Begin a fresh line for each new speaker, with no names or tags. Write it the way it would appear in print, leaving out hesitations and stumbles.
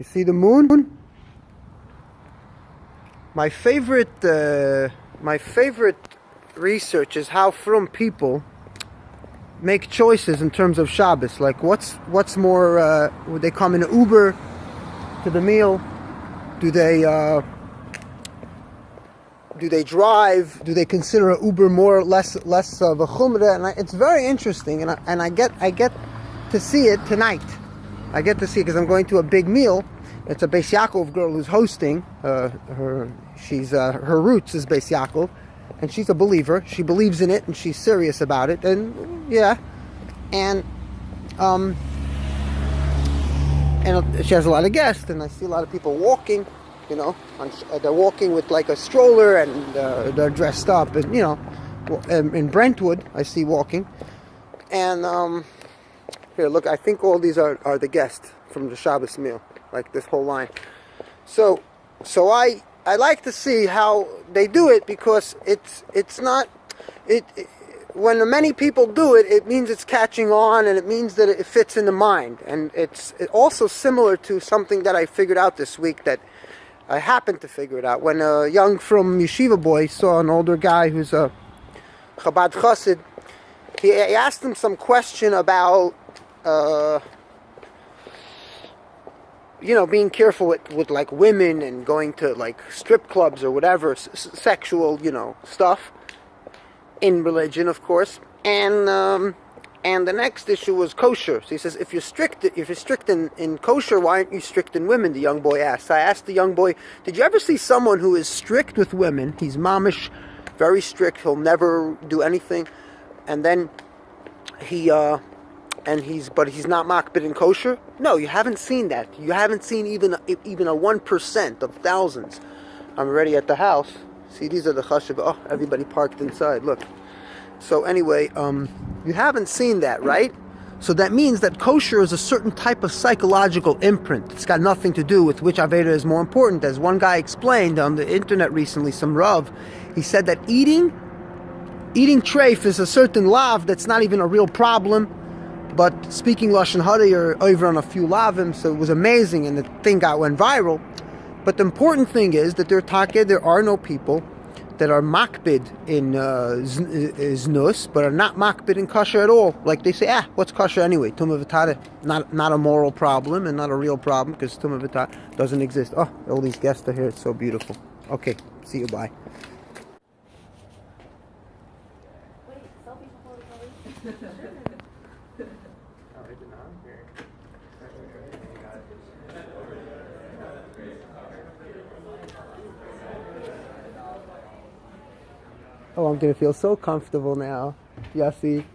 You see the moon? My favorite research is how frum people make choices in terms of Shabbos. Like what's more, would they come in an Uber to the meal? Do they drive? Do they consider an Uber more or less of a chumrah? And it's very interesting, and I get to see it tonight. I get to see it because I'm going to a big meal. It's a Beis Yaakov girl who's hosting. Her roots is Beis Yaakov, and she's a believer. She believes in it, and she's serious about it. And yeah, and she has a lot of guests, and I see a lot of people walking. You know, they're walking with like a stroller, and they're dressed up, and you know, in Brentwood I see walking, and here, look, I think all these are the guests from the Shabbos meal, like this whole line. So I like to see how they do it, because it's not when many people do it, it means it's catching on, and it means that it fits in the mind, and it's also similar to something that I figured out this week, that I happened to figure it out when a young from yeshiva boy saw an older guy who's a Chabad chassid. He asked him some question about being careful with like women and going to like strip clubs or whatever, sexual, stuff in religion, of course. And the next issue was kosher. So he says, if you're strict in kosher, why aren't you strict in women? The young boy asked. So I asked the young boy, did you ever see someone who is strict with women? He's mamish, very strict. He'll never do anything. And then he's not makbid in kosher? No, you haven't seen that. You haven't seen even a 1% of thousands. I'm already at the house. See, these are the chashav. Oh, everybody parked inside. Look. So anyway, you haven't seen that, right? So that means that kosher is a certain type of psychological imprint. It's got nothing to do with which Aveda is more important. As one guy explained on the internet recently, some Rav, he said that eating treif is a certain lav that's not even a real problem, but speaking Lashon Hara, you're over on a few lavim, so it was amazing, and the thing went viral. But the important thing is that there are no people that are makbid in znus, but are not makbid in kosher at all. Like they say, what's kosher anyway? Tumah v'tara, not a moral problem and not a real problem, because tumah v'tara doesn't exist. Oh, all these guests are here. It's so beautiful. Okay, see you. Bye. Oh, I'm going to feel so comfortable now. Yossi.